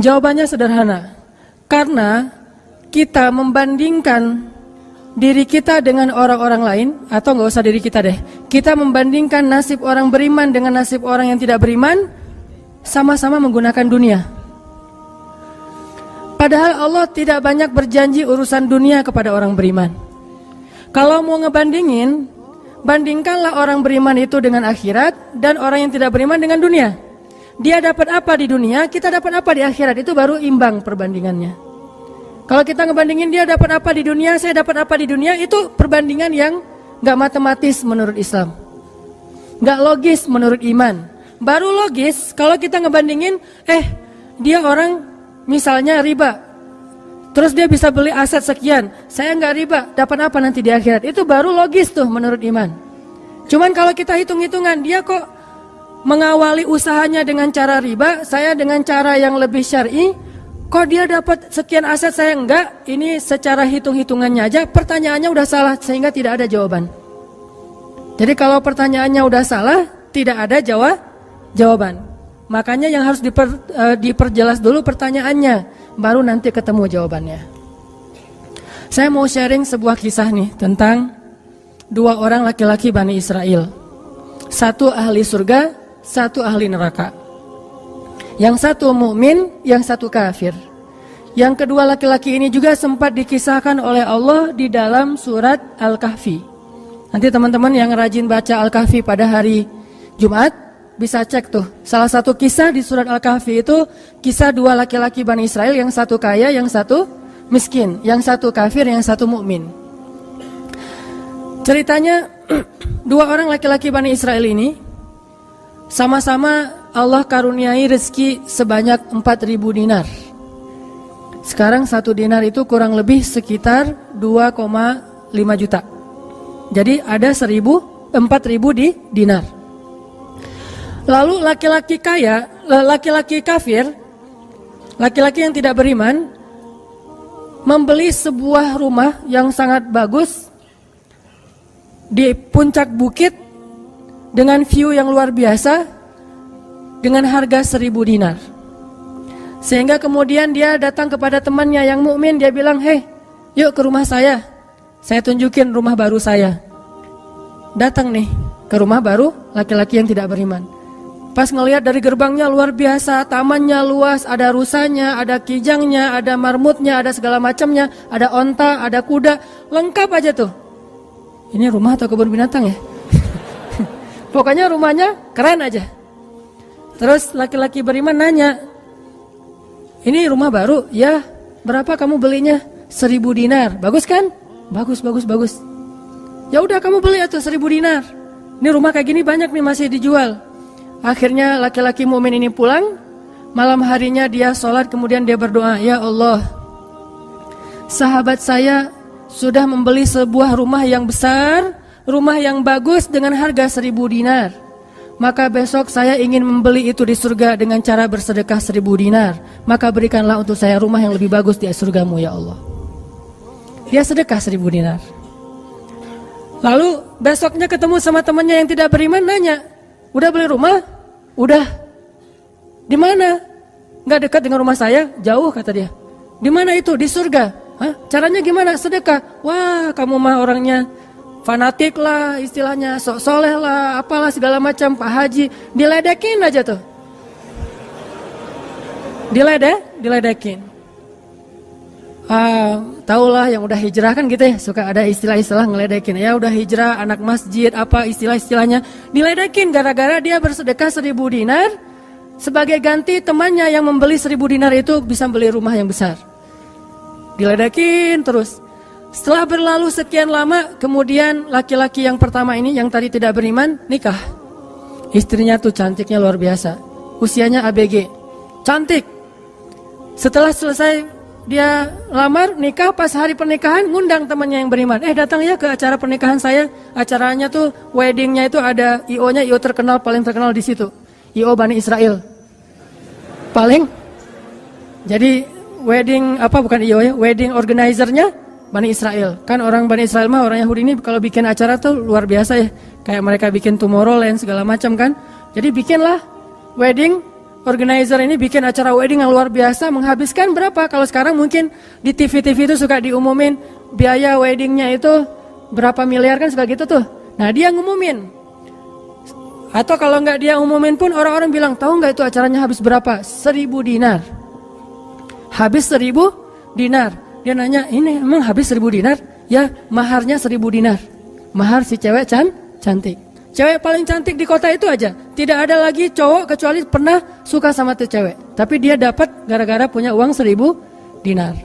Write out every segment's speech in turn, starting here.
Jawabannya sederhana. Karena kita membandingkan diri kita dengan orang-orang lain, atau nggak usah diri kita deh, kita membandingkan nasib orang beriman dengan nasib orang yang tidak beriman, sama-sama menggunakan dunia. Padahal Allah tidak banyak berjanji urusan dunia kepada orang beriman. Kalau mau ngebandingin, bandingkanlah orang beriman itu dengan akhirat dan orang yang tidak beriman dengan dunia. Dia dapat apa di dunia, kita dapat apa di akhirat, itu baru imbang perbandingannya. Kalau kita ngebandingin dia dapat apa di dunia, saya dapat apa di dunia, itu perbandingan yang gak matematis menurut Islam, gak logis menurut iman. Baru logis kalau kita ngebandingin, dia orang misalnya riba, terus dia bisa beli aset sekian, saya gak riba, dapat apa nanti di akhirat, itu baru logis tuh menurut iman. Cuman kalau kita hitung-hitungan, dia kok mengawali usahanya dengan cara riba, saya dengan cara yang lebih syar'i, kok dia dapat sekian aset saya enggak, ini secara hitung-hitungannya aja pertanyaannya udah salah sehingga tidak ada jawaban. Jadi kalau pertanyaannya udah salah, tidak ada jawaban. Makanya yang harus diperjelas dulu pertanyaannya, baru nanti ketemu jawabannya. Saya mau sharing sebuah kisah nih tentang dua orang laki-laki Bani Israel. Satu ahli surga, satu ahli neraka. Yang satu mukmin, yang satu kafir. Yang kedua laki-laki ini juga sempat dikisahkan oleh Allah di dalam surat Al-Kahfi. Nanti teman-teman yang rajin baca Al-Kahfi pada hari Jumat bisa cek tuh. Salah satu kisah di surat Al-Kahfi itu kisah dua laki-laki Bani Israel, yang satu kaya, yang satu miskin, yang satu kafir, yang satu mukmin. Ceritanya dua orang laki-laki Bani Israel ini sama-sama Allah karuniai rezeki sebanyak 4.000 dinar. Sekarang 1 dinar itu kurang lebih sekitar 2,5 juta. Jadi ada 4.000 di dinar. Lalu laki-laki kaya, laki-laki kafir, laki-laki yang tidak beriman, membeli sebuah rumah yang sangat bagus di puncak bukit dengan view yang luar biasa, dengan harga 1.000 dinar. Sehingga kemudian dia datang kepada temannya yang mukmin, dia bilang, yuk ke rumah saya tunjukin rumah baru saya. Datang nih ke rumah baru laki-laki yang tidak beriman. Pas ngelihat dari gerbangnya luar biasa, tamannya luas, ada rusanya, ada kijangnya, ada marmutnya, ada segala macamnya, ada onta, ada kuda, lengkap aja tuh. Ini rumah atau kebun binatang ya? Pokoknya rumahnya keren aja. Terus laki-laki beriman nanya, ini rumah baru? Ya. Berapa kamu belinya? 1.000 dinar. Bagus kan? Bagus. Ya udah kamu beli atau 1.000 dinar. Ini rumah kayak gini banyak nih masih dijual. Akhirnya laki-laki mukmin ini pulang. Malam harinya dia sholat, kemudian dia berdoa, ya Allah, sahabat saya sudah membeli sebuah rumah yang besar, rumah yang bagus dengan harga 1.000 dinar. Maka besok saya ingin membeli itu di surga dengan cara bersedekah 1.000 dinar. Maka berikanlah untuk saya rumah yang lebih bagus di surgamu ya Allah. Dia sedekah 1.000 dinar. Lalu besoknya ketemu sama temannya yang tidak beriman, nanya, udah beli rumah? Udah. Di mana? Nggak dekat dengan rumah saya, jauh kata dia. Di mana itu? Di surga. Hah? Caranya gimana? Sedekah. Wah, kamu mah orangnya fanatik lah istilahnya, sok soleh lah, apalah segala macam, Pak Haji, diledekin aja tuh. Diledekin. Taulah yang udah hijrah kan gitu ya, suka ada istilah-istilah ngeledekin. Ya udah hijrah, anak masjid, apa istilah-istilahnya, diledekin gara-gara dia bersedekah 1.000 dinar, sebagai ganti temannya yang membeli 1.000 dinar itu bisa beli rumah yang besar. Diledekin terus. Setelah berlalu sekian lama, kemudian laki-laki yang pertama ini yang tadi tidak beriman nikah. Istrinya tuh cantiknya luar biasa, usianya ABG, cantik. Setelah selesai dia lamar, nikah, pas hari pernikahan ngundang temannya yang beriman. Datang ya ke acara pernikahan saya. Acaranya tuh weddingnya itu ada IO-nya, IO terkenal, paling terkenal di situ, IO Bani Israel. Paling. Jadi wedding wedding organizer-nya Bani Israel. Kan orang Bani Israel mah, orang Yahudi ini kalau bikin acara tuh luar biasa ya. Kayak mereka bikin Tomorrowland segala macam kan. Jadi bikinlah wedding organizer ini bikin acara wedding yang luar biasa, menghabiskan berapa? Kalau sekarang mungkin di TV-TV itu suka diumumin biaya weddingnya itu berapa miliar kan, suka gitu tuh. Nah dia ngumumin. Atau kalau nggak dia umumin pun orang-orang bilang, tahu nggak itu acaranya habis berapa? 1.000 dinar. Habis 1.000 dinar. Dia nanya, ini emang habis 1.000 dinar? Ya, maharnya 1.000 dinar. Mahar si cewek cantik. Cewek paling cantik di kota itu aja. Tidak ada lagi cowok kecuali pernah suka sama tuh cewek. Tapi dia dapat gara-gara punya uang 1.000 dinar.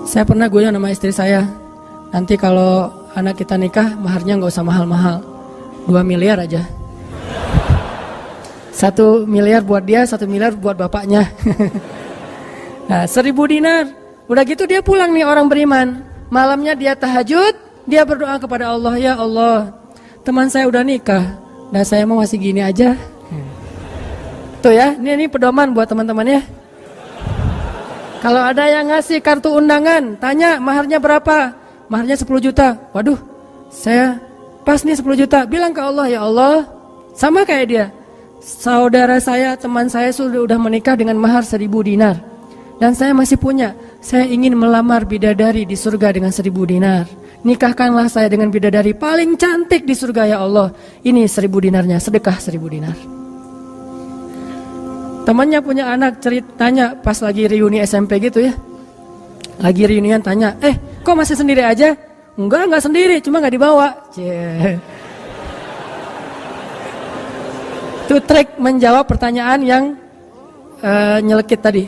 Saya pernah guyon sama istri saya, nanti kalau anak kita nikah, maharnya gak usah mahal-mahal, 2 miliar aja. 1 miliar buat dia, 1 miliar buat bapaknya. Nah 1.000 dinar. Udah gitu dia pulang nih orang beriman. Malamnya dia tahajud, dia berdoa kepada Allah, ya Allah, teman saya udah nikah, dan saya mau masih gini aja. Tuh ya, ini pedoman buat teman-teman ya. Kalau ada yang ngasih kartu undangan, tanya maharnya berapa? Maharnya 10 juta. Waduh, saya pas nih 10 juta. Bilang ke Allah, ya Allah, sama kayak dia. Saudara saya, teman saya sudah menikah dengan mahar 1.000 dinar. Dan saya masih punya. Saya ingin melamar bidadari di surga dengan 1.000 dinar. Nikahkanlah saya dengan bidadari paling cantik di surga ya Allah. Ini 1.000 dinarnya, sedekah 1.000 dinar. Temannya punya anak, ceritanya pas lagi reuni SMP gitu ya. Lagi reunian tanya, kok masih sendiri aja? Enggak sendiri, cuma gak dibawa. Itu trik menjawab pertanyaan yang nyelekit tadi.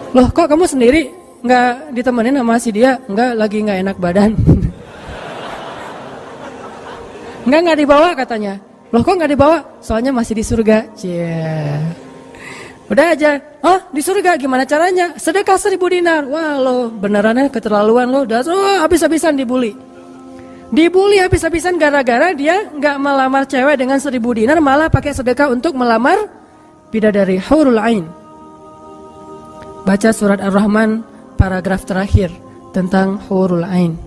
Loh kok kamu sendiri? Nggak ditemenin sama si dia? Lagi nggak enak badan. Nggak dibawa katanya. Loh kok nggak dibawa? Soalnya masih di surga. Udah aja. Oh di surga gimana caranya? Sedekah 1.000 dinar. Wah lo benerannya keterlaluan lo. Habis-habisan dibully. Dibully habis-habisan gara-gara dia nggak melamar cewek dengan 1.000 dinar, malah pakai sedekah untuk melamar bidadari hurul ain. Baca surat Ar-Rahman paragraf terakhir tentang hurul ain.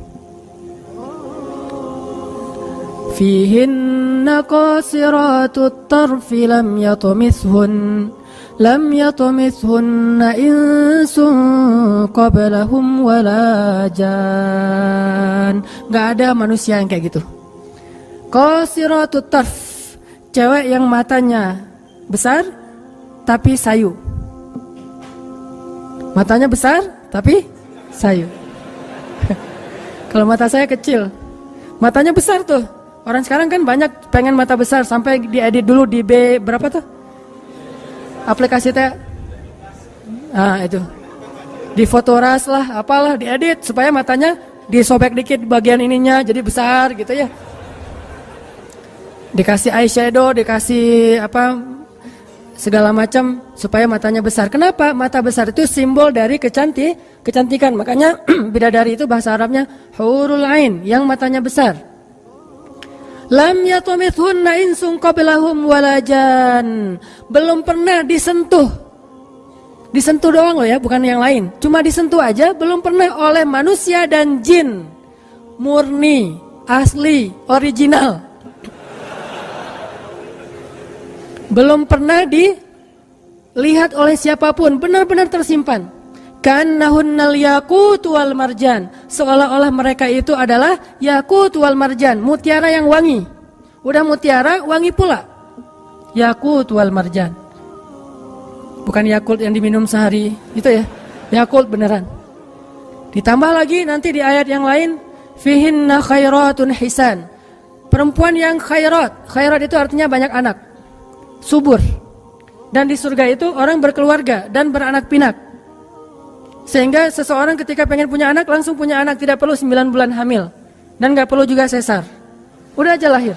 Fihinna qasiratut tarfi lam yatumithunna insun qablahum wala jan. Gak ada manusia yang kayak gitu. Qasiratut tarf, cewek yang matanya besar tapi sayu. Matanya besar tapi sayu. Kalau mata saya kecil, matanya besar tuh. Orang sekarang kan banyak pengen mata besar, sampai diedit dulu di B berapa tuh? Aplikasi teh. Itu. Di Fotoras lah, apalah diedit supaya matanya disobek dikit bagian ininya jadi besar gitu ya. Dikasih eyeshadow, dikasih segala macam supaya matanya besar. Kenapa? Mata besar itu simbol dari kecantikan. Makanya bidadari itu bahasa Arabnya hurul ain, yang matanya besar. Lam yatumithunna insun qablahum walajan. Belum pernah disentuh. Disentuh doang loh ya, bukan yang lain. Cuma disentuh aja, belum pernah oleh manusia dan jin. Murni, asli, original. Belum pernah dilihat oleh siapapun, benar-benar tersimpan. Kannahunnal yaqut wal marjan, seolah-olah mereka itu adalah yaqut wal marjan, mutiara yang wangi. Udah mutiara, wangi pula. Yaqut wal marjan. Bukan Yakult yang diminum sehari, itu ya. Yakult beneran. Ditambah lagi nanti di ayat yang lain, fihinna khairatun hisan. Perempuan yang khairat. Khairat itu artinya banyak anak. Subur. Dan di surga itu orang berkeluarga dan beranak pinak. Sehingga seseorang ketika pengen punya anak langsung punya anak, tidak perlu 9 bulan hamil dan gak perlu juga sesar. Udah aja lahir.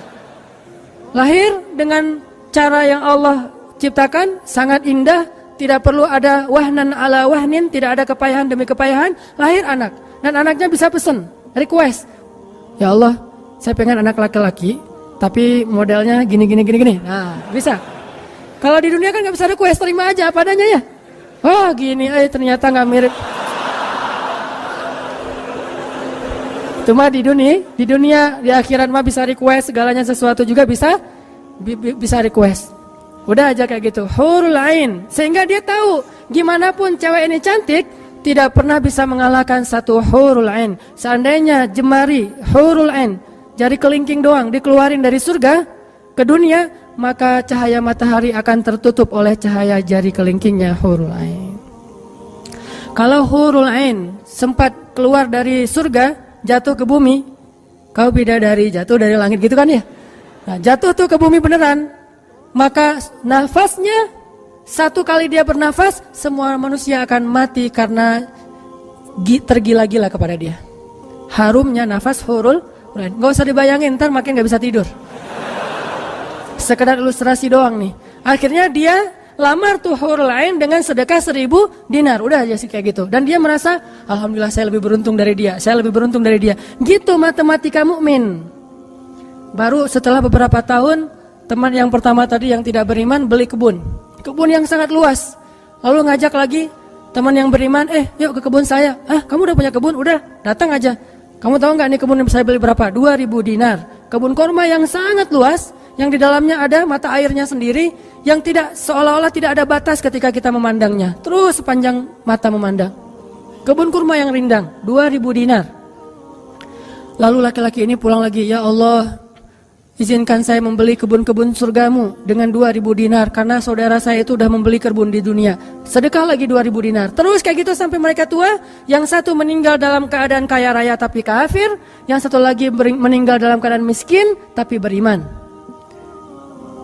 Lahir dengan cara yang Allah ciptakan sangat indah, tidak perlu ada wahnan ala wahnin, tidak ada kepayahan demi kepayahan, lahir anak. Dan anaknya bisa pesen, request. Ya Allah, saya pengen anak laki-laki tapi modelnya gini. Nah, bisa. Kalau di dunia kan gak bisa request, terima aja apa adanya ya. Oh gini, ternyata gak mirip. Cuma di dunia, di akhirat mah bisa request, segalanya sesuatu juga bisa request. Udah aja kayak gitu, hurul ain. Sehingga dia tahu gimana pun cewek ini cantik, tidak pernah bisa mengalahkan satu hurul ain. Seandainya jemari hurul ain, jari kelingking doang dikeluarin dari surga ke dunia, maka cahaya matahari akan tertutup oleh cahaya jari kelingkingnya hurul ain. Kalau hurul ain sempat keluar dari surga, jatuh ke bumi, kau bidadari jatuh dari langit gitu kan ya. Nah, jatuh tuh ke bumi beneran, maka nafasnya, satu kali dia bernafas, semua manusia akan mati karena tergila-gila kepada dia. Harumnya nafas hurul ain. Gak usah dibayangin, ntar makin gak bisa tidur. Sekedar ilustrasi doang nih. Akhirnya dia lamar tuh hurul ain dengan sedekah 1000 dinar. Udah aja sih kayak gitu. Dan dia merasa, alhamdulillah saya lebih beruntung dari dia, saya lebih beruntung dari dia. Gitu matematika mukmin. Baru setelah beberapa tahun, teman yang pertama tadi yang tidak beriman beli kebun yang sangat luas. Lalu ngajak lagi teman yang beriman, yuk ke kebun saya. Kamu udah punya kebun? Udah, datang aja. Kamu tahu nggak nih kebun yang saya beli berapa? 2000 dinar. Kebun korma yang sangat luas, yang di dalamnya ada mata airnya sendiri, yang tidak, seolah-olah tidak ada batas ketika kita memandangnya. Terus sepanjang mata memandang. Kebun kurma yang rindang, 2000 dinar. Lalu laki-laki ini pulang lagi, ya Allah, izinkan saya membeli kebun-kebun surgamu dengan 2000 dinar, karena saudara saya itu udah membeli kebun di dunia. Sedekah lagi 2000 dinar. Terus kayak gitu sampai mereka tua. Yang satu meninggal dalam keadaan kaya raya tapi kafir, yang satu lagi meninggal dalam keadaan miskin tapi beriman.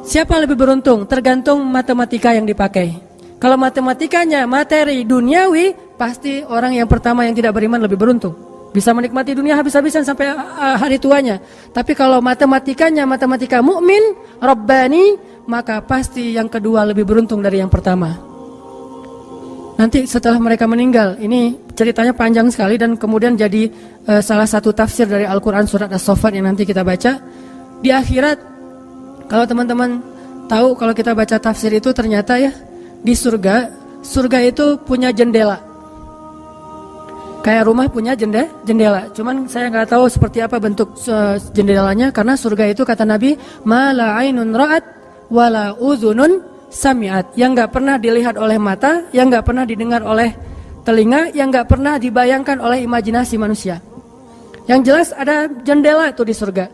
Siapa lebih beruntung? Tergantung matematika yang dipakai. Kalau matematikanya materi duniawi, pasti orang yang pertama yang tidak beriman lebih beruntung. Bisa menikmati dunia habis-habisan sampai hari tuanya. Tapi kalau matematikanya matematika mukmin, Rabbani, maka pasti yang kedua lebih beruntung dari yang pertama. Nanti setelah mereka meninggal, ini ceritanya panjang sekali dan kemudian jadi salah satu tafsir dari Al-Quran surat As-Saffat yang nanti kita baca. Di akhirat, kalau teman-teman tahu, kalau kita baca tafsir itu ternyata ya, di surga itu punya jendela. Kayak rumah punya jendela. Cuman saya nggak tahu seperti apa bentuk jendelanya, karena surga itu kata Nabi, ma la ainun ra'at wa la udhunun sami'at. Yang nggak pernah dilihat oleh mata, yang nggak pernah didengar oleh telinga, yang nggak pernah dibayangkan oleh imajinasi manusia. Yang jelas ada jendela itu di surga.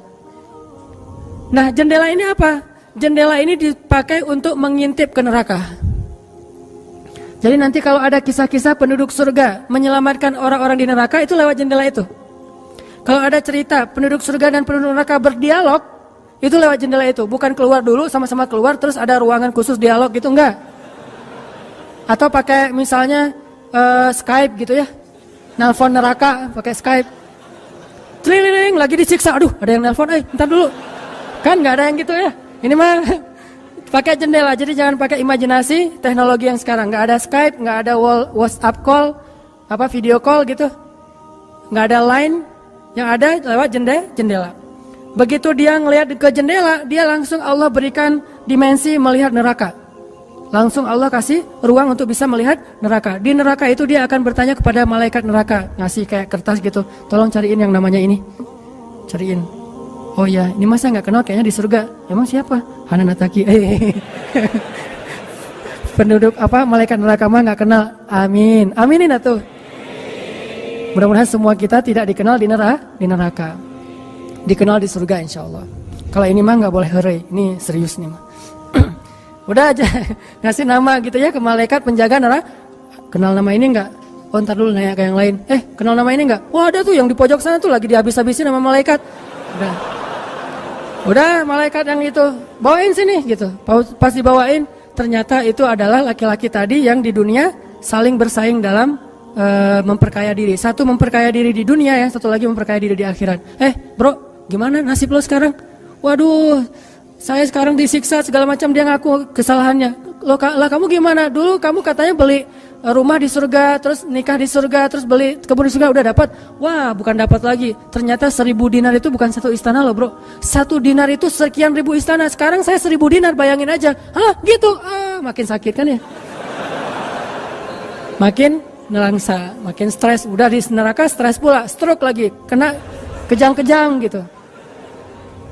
Nah, jendela ini apa? Jendela ini dipakai untuk mengintip ke neraka. Jadi nanti kalau ada kisah-kisah penduduk surga menyelamatkan orang-orang di neraka, itu lewat jendela itu. Kalau ada cerita penduduk surga dan penduduk neraka berdialog, itu lewat jendela itu. Bukan keluar dulu, sama-sama keluar terus ada ruangan khusus dialog gitu, enggak. Atau pakai misalnya Skype gitu ya, nelpon neraka pakai Skype. Tling, lagi disiksa, aduh ada yang nelpon, bentar dulu. Kan nggak ada yang gitu ya. Ini mah pakai jendela. Jadi jangan pakai imajinasi teknologi yang sekarang. Nggak ada Skype, nggak ada WhatsApp call, video call gitu. Nggak ada line. Yang ada lewat jendela. Begitu dia ngelihat ke jendela, dia langsung Allah berikan dimensi melihat neraka. Langsung Allah kasih ruang untuk bisa melihat neraka. Di neraka itu dia akan bertanya kepada malaikat neraka, ngasih kayak kertas gitu. Tolong cariin yang namanya ini. Cariin. Oh ya, ini masa nggak kenal kayaknya di surga. Emang siapa? Hananataki. Penduduk malaikat neraka mah nggak kenal. Amin. Aminin atuh. Mudah-mudahan semua kita tidak dikenal di neraka. Dikenal di surga insya Allah. Kalau ini mah nggak boleh heureuy. Ini serius nih mah. Udah aja ngasih nama gitu ya ke malaikat penjaga neraka. Kenal nama ini nggak? Oh ntar dulu nanya ke yang lain. Kenal nama ini nggak? Wah ada tuh yang di pojok sana tuh lagi dihabis-habisin sama malaikat. Udah malaikat yang itu bawain sini gitu. Pas dibawain ternyata itu adalah laki-laki tadi yang di dunia saling bersaing dalam memperkaya diri. Satu memperkaya diri di dunia ya, satu lagi memperkaya diri di akhirat. Bro, gimana nasib lo sekarang? Waduh, saya sekarang disiksa segala macam, dia ngaku kesalahannya. Lah kamu gimana? Dulu kamu katanya beli rumah di surga, terus nikah di surga, terus beli kebun di surga, udah dapat. Wah, bukan dapat lagi. Ternyata 1000 dinar itu bukan satu istana loh, bro. 1 dinar itu sekian ribu istana. Sekarang saya 1000 dinar, bayangin aja. Hah, gitu. Makin sakit kan ya? Makin nelangsa, makin stres. Udah di neraka stres pula, stroke lagi, kena kejang-kejang gitu.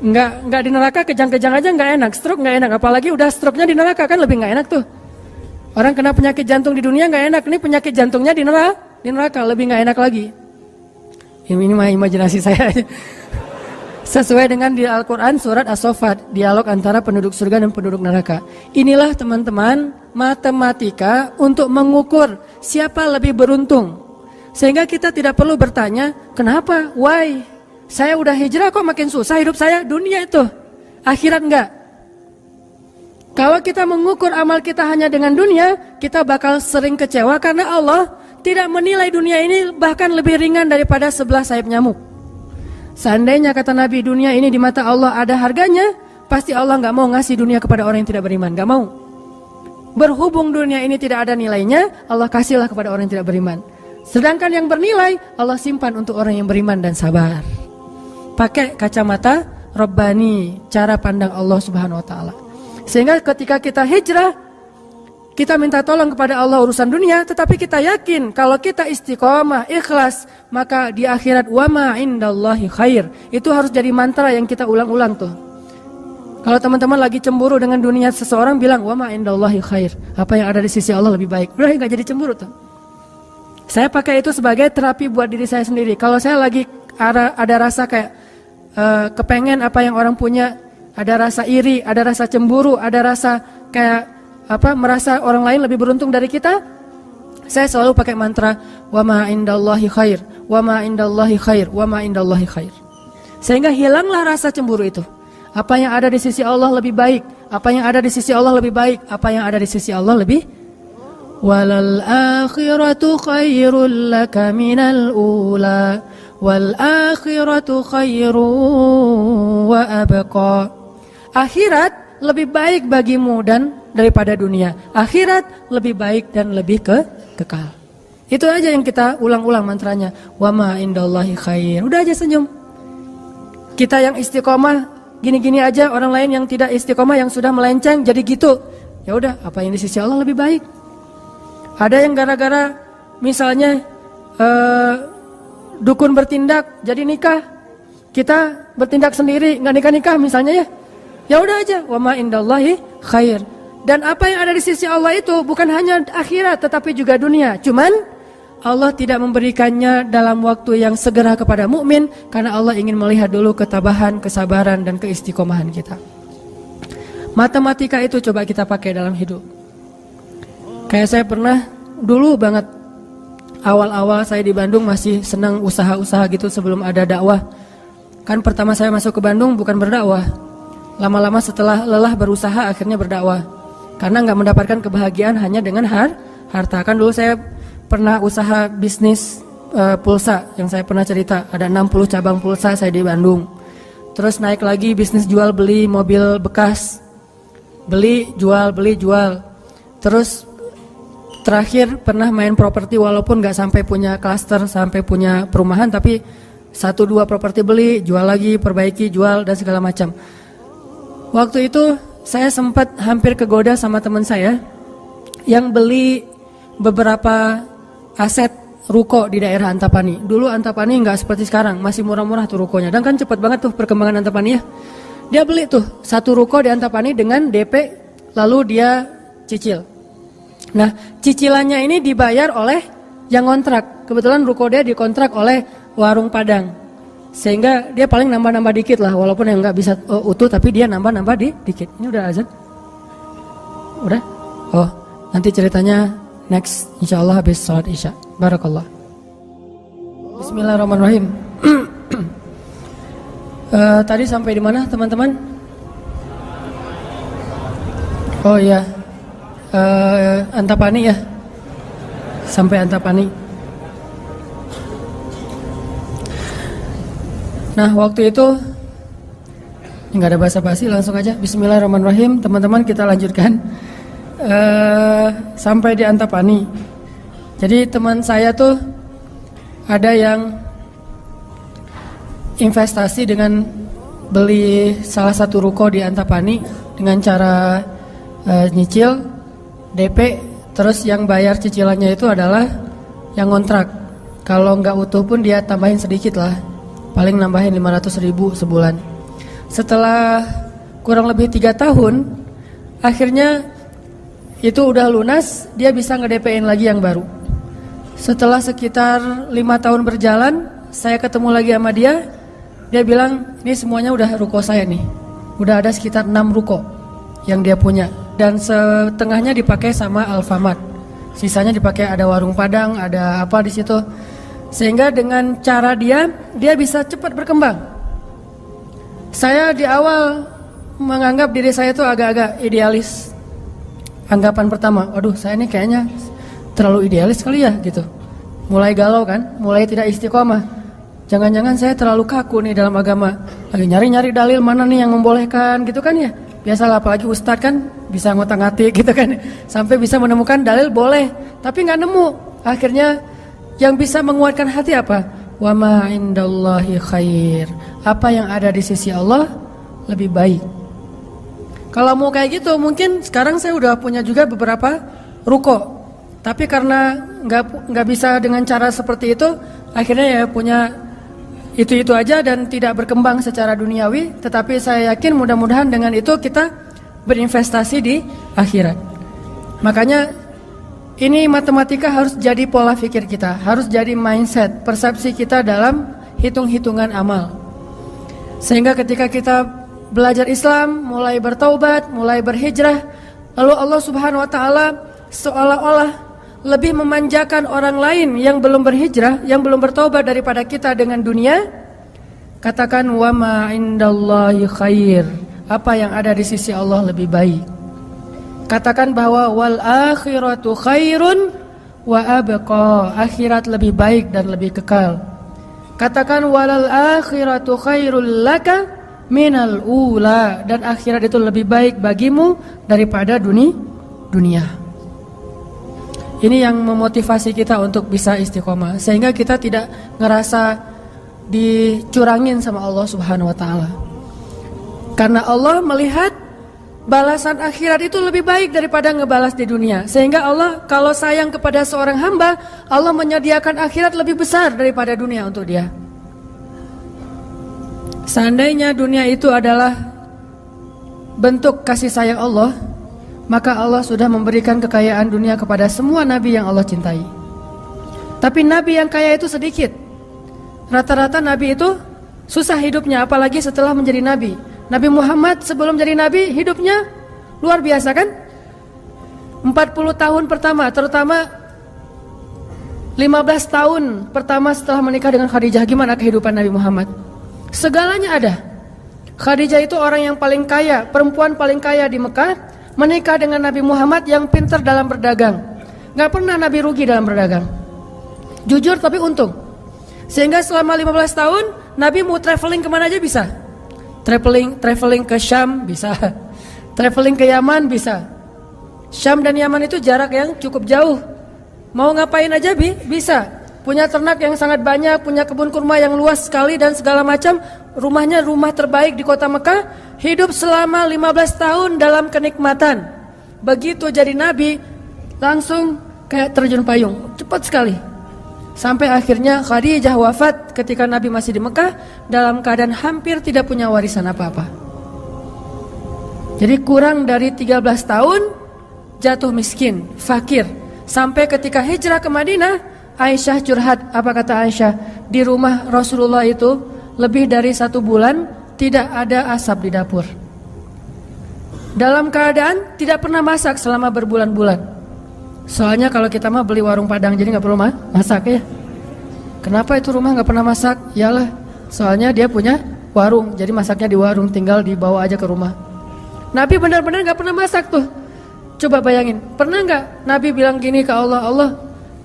nggak di neraka, kejang-kejang aja nggak enak, stroke nggak enak, apalagi udah stroke-nya di neraka kan lebih nggak enak tuh. Orang kena penyakit jantung di dunia nggak enak, ini penyakit jantungnya di neraka lebih nggak enak lagi. Ini mah imajinasi saya. Sesuai dengan di Al-Quran surat As-Saffat, dialog antara penduduk surga dan penduduk neraka. Inilah teman-teman matematika untuk mengukur siapa lebih beruntung. Sehingga kita tidak perlu bertanya, kenapa? Why? Saya udah hijrah kok makin susah hidup saya? Dunia itu, akhirat enggak. Kalau kita mengukur amal kita hanya dengan dunia, kita bakal sering kecewa karena Allah tidak menilai dunia ini bahkan lebih ringan daripada 11 sayap nyamuk. Seandainya kata Nabi dunia ini di mata Allah ada harganya, pasti Allah nggak mau ngasih dunia kepada orang yang tidak beriman, nggak mau. Berhubung dunia ini tidak ada nilainya, Allah kasihlah kepada orang yang tidak beriman. Sedangkan yang bernilai, Allah simpan untuk orang yang beriman dan sabar. Pakai kacamata Rabbani, cara pandang Allah Subhanahu Wa Taala. Sehingga ketika kita hijrah, kita minta tolong kepada Allah urusan dunia, tetapi kita yakin kalau kita istiqomah, ikhlas, maka di akhirat wa ma indallahi khair. Itu harus jadi mantra yang kita ulang-ulang tuh. Kalau teman-teman lagi cemburu dengan dunia seseorang, bilang wa ma indallahi khair. Apa yang ada di sisi Allah lebih baik. Udah enggak jadi cemburu tuh. Saya pakai itu sebagai terapi buat diri saya sendiri. Kalau saya lagi ada rasa kayak kepengen apa yang orang punya, ada rasa iri, ada rasa cemburu, ada rasa kayak merasa orang lain lebih beruntung dari kita, saya selalu pakai mantra wa ma indallahi khair, wa ma indallahi khair, wa ma indallahi khair. Sehingga hilanglah rasa cemburu itu. Apa yang ada di sisi Allah lebih baik, apa yang ada di sisi Allah lebih baik, apa yang ada di sisi Allah lebih. Walal akhiratu khairul laka minal ula, wal akhiratu khairu wa abqa. Akhirat lebih baik bagimu dan daripada dunia. Akhirat lebih baik dan lebih kekal. Itu aja yang kita ulang-ulang mantranya. Wa ma indallahi khair. Udah aja senyum. Kita yang istiqomah gini-gini aja, orang lain yang tidak istiqomah yang sudah melenceng jadi gitu. Ya udah, apa yang di sisi Allah lebih baik. Ada yang gara-gara misalnya dukun bertindak jadi nikah. Kita bertindak sendiri nggak nikah-nikah misalnya ya. Ya udah aja, wa ma indallahi khair. Dan apa yang ada di sisi Allah itu bukan hanya akhirat tetapi juga dunia. Cuman Allah tidak memberikannya dalam waktu yang segera kepada mukmin karena Allah ingin melihat dulu ketabahan, kesabaran dan keistiqomahan kita. Matematika itu coba kita pakai dalam hidup. Kayak saya pernah dulu banget awal-awal saya di Bandung masih senang usaha-usaha gitu sebelum ada dakwah. Kan pertama saya masuk ke Bandung bukan berdakwah. Lama-lama setelah lelah berusaha akhirnya berdakwah. Karena nggak mendapatkan kebahagiaan hanya dengan harta. Kan dulu saya pernah usaha bisnis pulsa yang saya pernah cerita. Ada 60 cabang pulsa saya di Bandung. Terus naik lagi bisnis jual beli mobil bekas. Beli, jual. Terus terakhir pernah main properti walaupun nggak sampai punya klaster, sampai punya perumahan. Tapi 1-2 properti beli, jual lagi, perbaiki, jual dan segala macam. Waktu itu saya sempat hampir kegoda sama teman saya yang beli beberapa aset ruko di daerah Antapani. Dulu Antapani nggak seperti sekarang, masih murah-murah tuh rukonya. Dan kan cepat banget tuh perkembangan Antapani ya. Dia beli tuh 1 ruko di Antapani dengan DP, lalu dia cicil. Nah cicilannya ini dibayar oleh yang kontrak. Kebetulan ruko dia dikontrak oleh warung Padang. Sehingga dia paling nambah-nambah dikit lah, walaupun yang nggak bisa utuh, tapi dia nambah-nambah dikit. Ini udah azan? Udah? Oh, nanti ceritanya next, insya Allah habis sholat isya. Barakallah. Bismillahirrahmanirrahim. Tadi sampai di mana teman-teman? Oh iya, Antapani ya. Sampai Antapani. Nah waktu itu nggak ada basa-basi, langsung aja Bismillahirrahmanirrahim. Teman-teman kita lanjutkan sampai di Antapani. Jadi teman saya tuh ada yang investasi dengan beli salah satu ruko di Antapani dengan cara nyicil DP, terus yang bayar cicilannya itu adalah yang kontrak. Kalau nggak utuh pun dia tambahin sedikit lah, paling nambahin 500.000 sebulan. Setelah kurang lebih 3 tahun, akhirnya itu udah lunas, dia bisa nge-DP-in lagi yang baru. Setelah sekitar 5 tahun berjalan, saya ketemu lagi sama dia. Dia bilang, ini semuanya udah ruko saya nih. Udah ada sekitar 6 ruko yang dia punya. Dan setengahnya dipakai sama Alfamart. Sisanya dipakai ada warung Padang, ada apa di situ. Sehingga dengan cara dia bisa cepat berkembang. Saya di awal menganggap diri saya itu agak-agak idealis. Anggapan pertama, waduh saya ini kayaknya terlalu idealis kali ya gitu. Mulai galau kan, mulai tidak istiqomah. Jangan-jangan saya terlalu kaku nih dalam agama. Lagi nyari-nyari dalil mana nih yang membolehkan gitu kan ya. Biasalah apalagi ustadz kan bisa ngotak-ngatik gitu kan. Sampai bisa menemukan dalil boleh, tapi nggak nemu. Akhirnya yang bisa menguatkan hati apa? Wa ma indallahi khair. Apa yang ada di sisi Allah lebih baik. Kalau mau kayak gitu, mungkin sekarang saya udah punya juga beberapa ruko. Tapi karena nggak bisa dengan cara seperti itu, akhirnya ya punya itu aja dan tidak berkembang secara duniawi. Tetapi saya yakin mudah-mudahan dengan itu kita berinvestasi di akhirat. Makanya ini matematika harus jadi pola pikir kita, harus jadi mindset, persepsi kita dalam hitung-hitungan amal. Sehingga ketika kita belajar Islam, mulai bertaubat, mulai berhijrah, lalu Allah Subhanahu wa taala seolah-olah lebih memanjakan orang lain yang belum berhijrah, yang belum bertaubat daripada kita dengan dunia. Katakan wa ma indallahi khair. Apa yang ada di sisi Allah lebih baik. Katakan bahwa wal akhiratu khairun wa abqa. Akhirat lebih baik dan lebih kekal. Katakan walal akhiratu khairul laka minal ula, dan akhirat itu lebih baik bagimu daripada dunia. Ini yang memotivasi kita untuk bisa istiqomah, sehingga kita tidak ngerasa dicurangin sama Allah Subhanahu wa taala. Karena Allah melihat balasan akhirat itu lebih baik daripada ngebalas di dunia. Sehingga Allah kalau sayang kepada seorang hamba, Allah menyediakan akhirat lebih besar daripada dunia untuk dia. Seandainya dunia itu adalah bentuk kasih sayang Allah, maka Allah sudah memberikan kekayaan dunia kepada semua nabi yang Allah cintai. Tapi nabi yang kaya itu sedikit. Rata-rata nabi itu susah hidupnya, apalagi setelah menjadi nabi. Nabi Muhammad sebelum jadi nabi hidupnya luar biasa kan? 40 tahun pertama, terutama 15 tahun pertama setelah menikah dengan Khadijah, gimana kehidupan Nabi Muhammad? Segalanya ada. Khadijah itu orang yang paling kaya, perempuan paling kaya di Mekah, menikah dengan Nabi Muhammad yang pintar dalam berdagang. Gak pernah Nabi rugi dalam berdagang. Jujur tapi untung. Sehingga selama 15 tahun Nabi mau traveling kemana aja bisa. Traveling ke Syam bisa. Traveling ke Yaman bisa. Syam dan Yaman itu jarak yang cukup jauh. Mau ngapain aja bisa. Punya ternak yang sangat banyak, punya kebun kurma yang luas sekali dan segala macam. Rumahnya rumah terbaik di kota Mekah. Hidup selama 15 tahun dalam kenikmatan. Begitu jadi nabi, langsung kayak terjun payung, cepat sekali. Sampai akhirnya Khadijah wafat ketika Nabi masih di Mekah dalam keadaan hampir tidak punya warisan apa-apa. Jadi kurang dari 13 tahun jatuh miskin, fakir. Sampai ketika hijrah ke Madinah, Aisyah curhat. Apa kata Aisyah? Di rumah Rasulullah itu lebih dari 1 bulan tidak ada asap di dapur. Dalam keadaan tidak pernah masak selama berbulan-bulan. Soalnya kalau kita mah beli warung Padang jadi gak perlu masak ya. Kenapa itu rumah gak pernah masak? Yalah, soalnya dia punya warung, jadi masaknya di warung, tinggal dibawa aja ke rumah. Nabi benar-benar gak pernah masak tuh. Coba bayangin, pernah gak Nabi bilang gini ke Allah, Allah,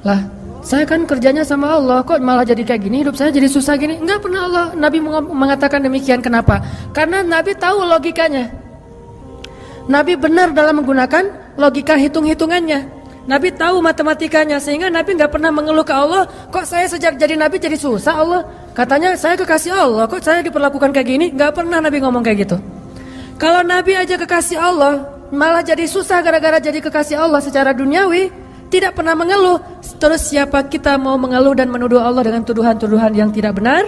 lah saya kan kerjanya sama Allah, kok malah jadi kayak gini, hidup saya jadi susah gini. Enggak pernah Allah Nabi mengatakan demikian. Kenapa? Karena Nabi tahu logikanya. Nabi benar dalam menggunakan logika hitung-hitungannya. Nabi tahu matematikanya, sehingga Nabi gak pernah mengeluh ke Allah, kok saya sejak jadi Nabi jadi susah Allah. Katanya saya kekasih Allah, kok saya diperlakukan kayak gini. Gak pernah Nabi ngomong kayak gitu. Kalau Nabi aja kekasih Allah malah jadi susah gara-gara jadi kekasih Allah secara duniawi, tidak pernah mengeluh. Terus siapa kita mau mengeluh dan menuduh Allah dengan tuduhan-tuduhan yang tidak benar?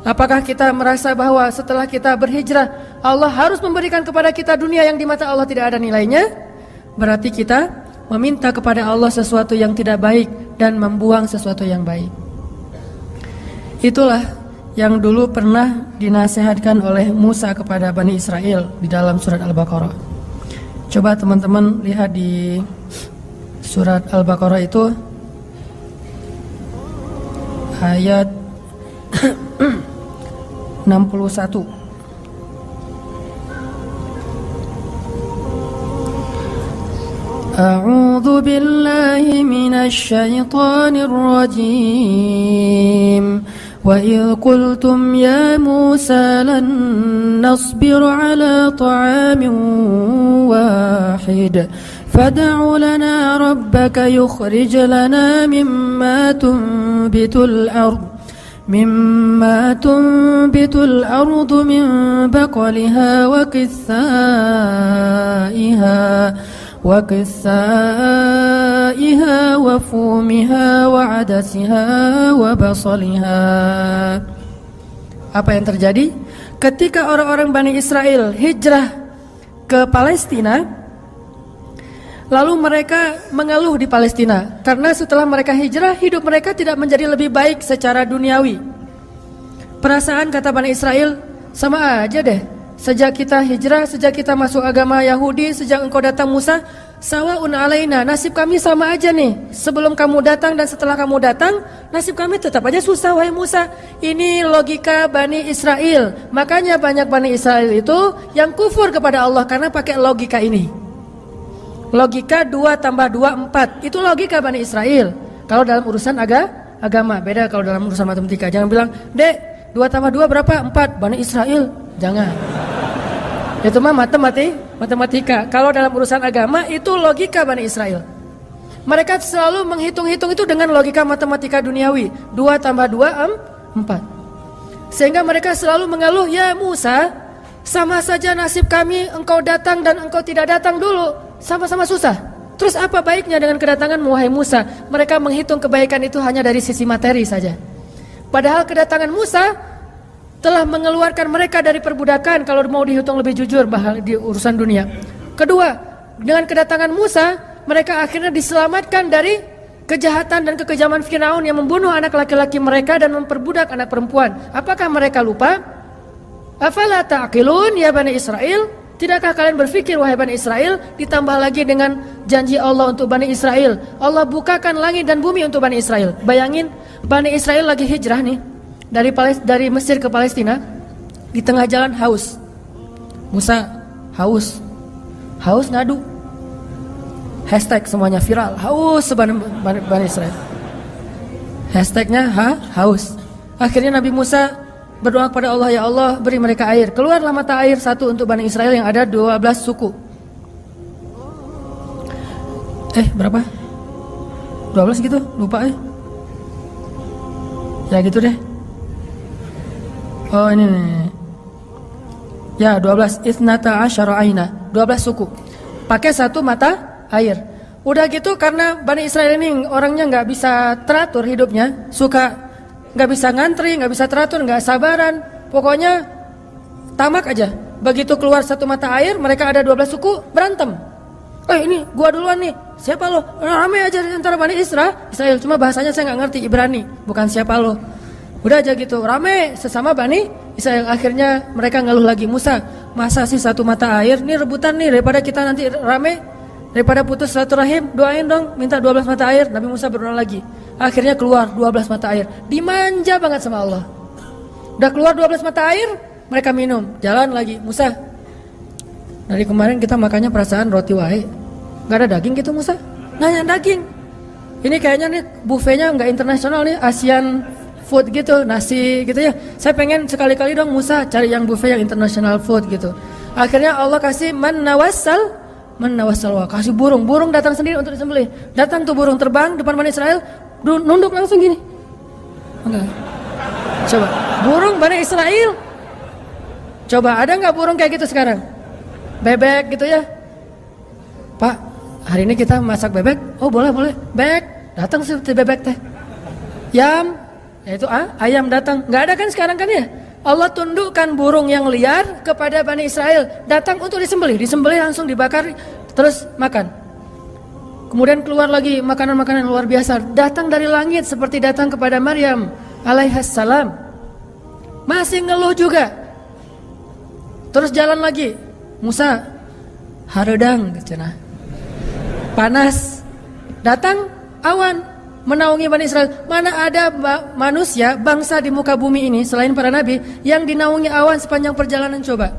Apakah kita merasa bahwa setelah kita berhijrah Allah harus memberikan kepada kita dunia yang di mata Allah tidak ada nilainya? Berarti kita meminta kepada Allah sesuatu yang tidak baik dan membuang sesuatu yang baik. Itulah yang dulu pernah dinasihatkan oleh Musa kepada Bani Israel di dalam surat Al-Baqarah. Coba teman-teman lihat di surat Al-Baqarah itu ayat 61. A'udzu billahi minasy syaithanir rajim. Wa idh qultum ya Musa lan nasbir ala ta'amin wahid fad'u lana rabbaka yukhrij lana mimma tunbitul ardh min baqliha wa qithaiha wa fumiha wa adasiha wa basaliha. Apa yang terjadi? Ketika orang-orang Bani Israel hijrah ke Palestina, lalu mereka mengeluh di Palestina karena setelah mereka hijrah, hidup mereka tidak menjadi lebih baik secara duniawi. Perasaan kata Bani Israel, sama aja deh. Sejak kita hijrah, sejak kita masuk agama Yahudi, sejak engkau datang Musa, sawa'un alaina, nasib kami sama aja nih. Sebelum kamu datang dan setelah kamu datang, nasib kami tetap aja susah wahai Musa. Ini logika Bani Israel. Makanya banyak Bani Israel itu yang kufur kepada Allah karena pakai logika ini. Logika 2 tambah 2 4. Itu logika Bani Israel. Kalau dalam urusan agama, beda kalau dalam urusan matematika. Jangan bilang, "Dek, 2 tambah 2 berapa? 4." Bani Israel. Jangan. Itu mah matematika. Kalau dalam urusan agama itu logika Bani Israel. Mereka selalu menghitung-hitung itu dengan logika matematika duniawi. 2 tambah 2 4. Sehingga mereka selalu mengeluh, "Ya Musa, sama saja nasib kami engkau datang dan engkau tidak datang dulu. Sama-sama susah. Terus apa baiknya dengan kedatangan wahai Musa?" Mereka menghitung kebaikan itu hanya dari sisi materi saja. Padahal kedatangan Musa telah mengeluarkan mereka dari perbudakan kalau mau dihitung lebih jujur di urusan dunia. Kedua, dengan kedatangan Musa, mereka akhirnya diselamatkan dari kejahatan dan kekejaman Firaun yang membunuh anak laki-laki mereka dan memperbudak anak perempuan. Apakah mereka lupa? Afala ta'qilun ya Bani Israel? Tidakkah kalian berpikir wahai Bani Israel? Ditambah lagi dengan janji Allah untuk Bani Israel. Allah bukakan langit dan bumi untuk Bani Israel. Bayangin, Bani Israel lagi hijrah nih dari Mesir ke Palestina, di tengah jalan haus. Musa haus ngadu. Hashtag semuanya viral, haus Bani Israel. Hashtagnya haus. Akhirnya Nabi Musa berdoa kepada Allah, "Ya Allah, beri mereka air." Keluarlah mata air satu untuk Bani Israel yang ada 12 suku. Berapa? 12 gitu? Lupa ya gitu deh. Oh ini nih. Ya 12 Ithnata asyara aina, 12 suku. Pakai satu mata air. Udah gitu karena Bani Israel ini orangnya gak bisa teratur hidupnya, suka gak bisa ngantri, gak bisa teratur, gak sabaran. Pokoknya tamak aja. Begitu keluar satu mata air, mereka ada 12 suku berantem. Ini gua duluan nih. Siapa lo? Ramai aja antara Bani Israel. Cuma bahasanya saya gak ngerti Ibrani. Bukan siapa lo. Udah aja gitu, rame sesama Bani Israel. Akhirnya mereka ngeluh lagi, "Musa, masa sih satu mata air? Ini rebutan nih, daripada kita nanti rame, daripada putus silaturahim, doain dong, minta 12 mata air." Nabi Musa berdoa lagi. Akhirnya keluar 12 mata air. Dimanja banget sama Allah. Udah keluar 12 mata air, mereka minum. Jalan lagi, "Musa, dari kemarin kita makannya perasaan roti wae. Gak ada daging gitu Musa?" Nanya daging. Ini kayaknya nih buffetnya nggak internasional nih, Asian food gitu, nasi gitu ya. Saya pengen sekali-kali dong Musa cari yang buffet yang international food gitu. Akhirnya Allah kasih man nawassal, kasih burung datang sendiri untuk disembelih. Datang tuh burung terbang depan Bani Israel, nunduk langsung gini. Enggak. Coba, burung Bani Israel. Coba ada nggak burung kayak gitu sekarang? Bebek gitu ya. "Pak, hari ini kita masak bebek." "Oh boleh. Bebek." Datang seperti bebek teh. Yam, yaitu ayam datang. Nggak ada kan sekarang kan ya? Allah tundukkan burung yang liar kepada Bani Israel, datang untuk disembelih langsung dibakar, terus makan. Kemudian keluar lagi makanan-makanan luar biasa, datang dari langit seperti datang kepada Maryam alaihassalam. Masih ngeluh juga. Terus jalan lagi, Musa haredang cenah. Panas, datang awan menaungi Bani Israel. Mana ada manusia, bangsa di muka bumi ini selain para nabi yang dinaungi awan sepanjang perjalanan coba,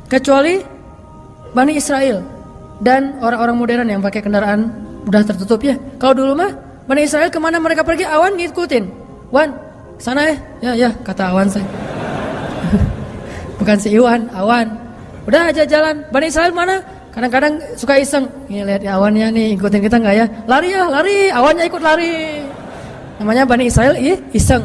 kecuali Bani Israel dan orang-orang modern yang pakai kendaraan udah tertutup ya. Kalau dulu mah Bani Israel kemana mereka pergi awan ngikutin. Wan, sana ya kata awan saya. Bukan si Iwan, awan. Udah aja jalan. Bani Israel mana? Kadang-kadang suka iseng, nih lihat awannya nih, ikutin kita nggak ya? Lari ya, lari, awannya ikut lari. Namanya Bani Israel, iseng.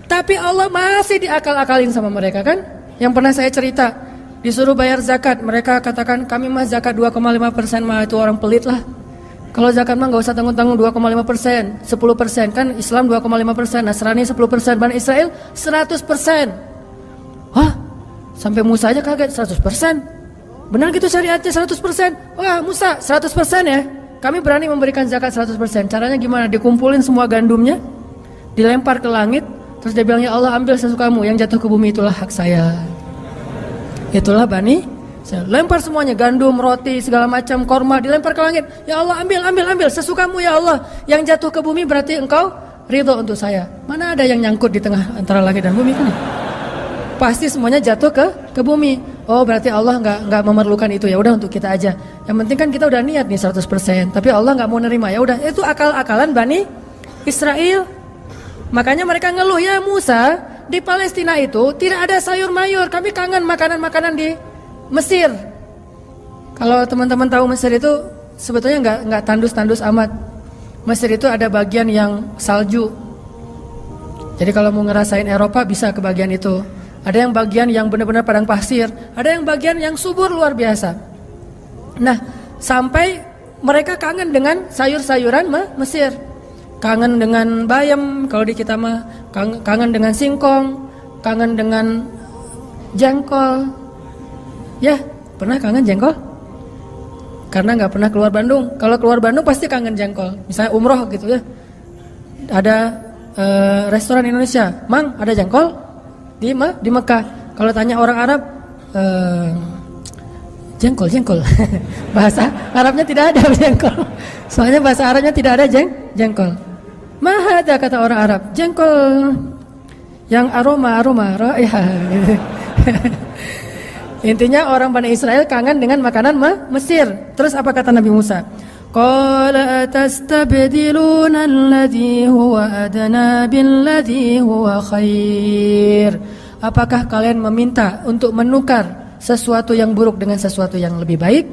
Tapi Allah masih diakal-akalin sama mereka kan? Yang pernah saya cerita, disuruh bayar zakat, mereka katakan kami mah zakat 2,5% mah itu orang pelit lah. Kalau zakat mah nggak usah tanggung-tanggung 2,5%, 10% kan Islam 2,5%, Nasrani 10%, Bani Israel 100%. Hah? Sampai Musa aja kaget 100%. Benar gitu syariatnya 100%. Wah Musa 100% ya. Kami berani memberikan zakat 100%. Caranya gimana? Dikumpulin semua gandumnya, dilempar ke langit, terus dia bilang ya Allah ambil sesukamu, yang jatuh ke bumi itulah hak saya. Itulah Bani, saya lempar semuanya, gandum, roti, segala macam, korma dilempar ke langit. Ya Allah ambil sesukamu ya Allah. Yang jatuh ke bumi berarti engkau ridho untuk saya. Mana ada yang nyangkut di tengah antara langit dan bumi kan? Pasti semuanya jatuh ke bumi. Oh berarti Allah nggak memerlukan itu, ya udah untuk kita aja. Yang penting kan kita udah niat nih 100%, tapi Allah nggak mau nerima, ya udah itu akal-akalan Bani Israel. Makanya mereka ngeluh, ya Musa di Palestina itu tidak ada sayur mayur, kami kangen makanan-makanan di Mesir. Kalau teman-teman tahu Mesir itu sebetulnya nggak tandus-tandus amat. Mesir itu ada bagian yang salju. Jadi kalau mau ngerasain Eropa bisa ke bagian itu. Ada yang bagian yang benar-benar padang pasir, ada yang bagian yang subur luar biasa. Nah, sampai mereka kangen dengan sayur-sayuran Mesir. Kangen dengan bayam kalau di kita mah, kangen dengan singkong, kangen dengan jengkol. Ya, pernah kangen jengkol? Karena nggak pernah keluar Bandung. Kalau keluar Bandung pasti kangen jengkol. Misalnya umroh gitu ya. Ada restoran Indonesia, Mang ada jengkol? Di Mekah. Kalau tanya orang Arab, jengkol. Bahasa Arabnya tidak ada jengkol. Soalnya bahasa Arabnya tidak ada jengkol. Mahada kata orang Arab, jengkol yang aroma raihah. Intinya orang Bani Israel kangen dengan makanan Mesir. Terus apa kata Nabi Musa? Qala atastabdiluna alladhi huwa adna billadhi huwa khair. Apakah kalian meminta untuk menukar sesuatu yang buruk dengan sesuatu yang lebih baik?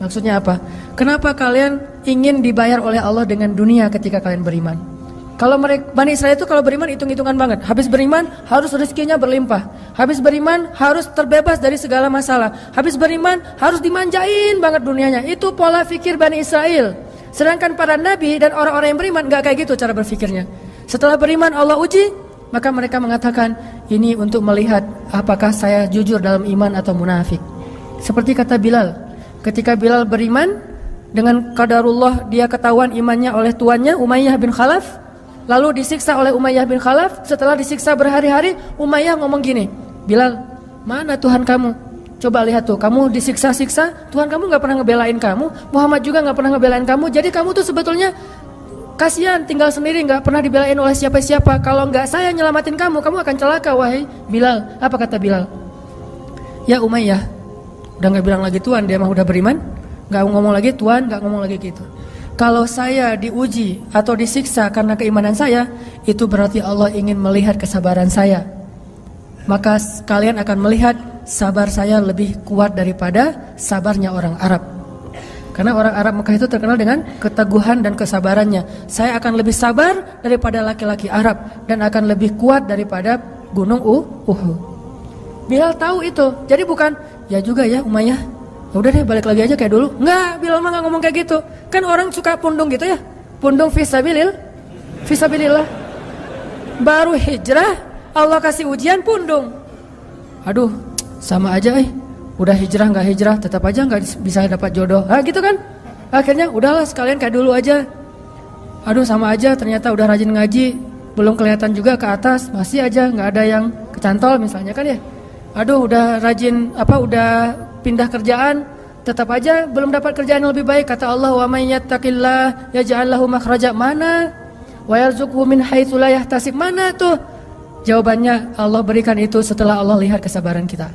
Maksudnya apa? Kenapa kalian ingin dibayar oleh Allah dengan dunia ketika kalian beriman? Kalau Bani Israel itu kalau beriman hitung-hitungan banget. Habis beriman harus rezekinya berlimpah. Habis beriman harus terbebas dari segala masalah. Habis beriman harus dimanjain banget dunianya. Itu pola fikir Bani Israel. Sedangkan para nabi dan orang-orang yang beriman gak kayak gitu cara berfikirnya. Setelah beriman Allah uji, maka mereka mengatakan ini untuk melihat apakah saya jujur dalam iman atau munafik. Seperti kata Bilal. Ketika Bilal beriman, dengan qadarullah dia ketahuan imannya oleh tuannya Umayyah bin Khalaf. Lalu disiksa oleh Umayyah bin Khalaf. Setelah disiksa berhari-hari, Umayyah ngomong gini, Bilal, mana Tuhan kamu? Coba lihat tuh, kamu disiksa-siksa, Tuhan kamu gak pernah ngebelain kamu, Muhammad juga gak pernah ngebelain kamu. Jadi kamu tuh sebetulnya kasihan, tinggal sendiri, gak pernah dibelain oleh siapa-siapa. Kalau gak saya nyelamatin kamu, kamu akan celaka, wahai Bilal. Apa kata Bilal? Ya Umayyah, udah gak bilang lagi Tuhan, dia mah udah beriman, gak ngomong lagi Tuhan, gak ngomong lagi gitu. Kalau saya diuji atau disiksa karena keimanan saya, itu berarti Allah ingin melihat kesabaran saya. Maka kalian akan melihat sabar saya lebih kuat daripada sabarnya orang Arab. Karena orang Arab Mekah itu terkenal dengan keteguhan dan kesabarannya. Saya akan lebih sabar daripada laki-laki Arab dan akan lebih kuat daripada gunung Uhud. Bilal tahu itu. Jadi bukan, ya juga ya Umayyah, ya udah deh balik lagi aja kayak dulu. Enggak, Bilal mah enggak ngomong kayak gitu. Kan orang suka pundung gitu ya. Pundung fisabilillah. Baru hijrah Allah kasih ujian pundung. Aduh, sama aja udah hijrah nggak hijrah tetap aja nggak bisa dapat jodoh. Gitu kan. Akhirnya udahlah sekalian kayak dulu aja. Aduh sama aja, ternyata udah rajin ngaji belum kelihatan juga ke atas, masih aja nggak ada yang kecantol misalnya kan ya. Aduh udah rajin udah pindah kerjaan, tetap aja belum dapat kerjaan yang lebih baik. Kata Allah, wa may yattaqillah yaj'al lahu makhraja. Mana? Wa yarzuqhu min haitsu la yahtasib. Mana tuh? Jawabannya Allah berikan itu setelah Allah lihat kesabaran kita.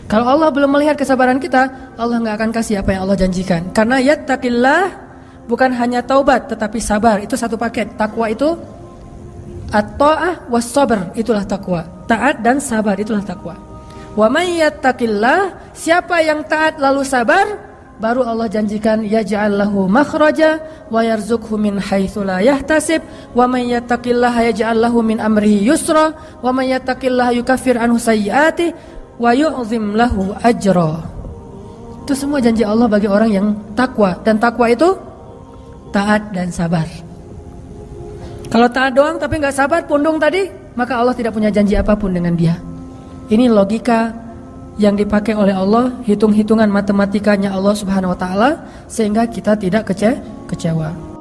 Kalau Allah belum melihat kesabaran kita, Allah nggak akan kasih apa yang Allah janjikan. Karena yattaqillah bukan hanya taubat tetapi sabar, itu satu paket. Takwa itu at-ta'ah was-sabr, itulah takwa. Taat dan sabar, itulah takwa. Wa may yattaqillah, siapa yang taat lalu sabar, baru Allah janjikan yaj'al lahu makhraja wa yarzuqhu min haitsu la yahtasib wa may yattaqillaha yaj'al lahu min amrihi yusra wa may yattaqillaha yukaffir anhu sayyi'atihi wa yu'zim lahu ajra. Itu semua janji Allah bagi orang yang takwa, dan takwa itu taat dan sabar. Kalau taat doang tapi nggak sabar, pundung tadi, maka Allah tidak punya janji apapun dengan dia. Ini logika yang dipakai oleh Allah, hitung-hitungan matematikanya Allah Subhanahu wa taala, sehingga kita tidak kecewa.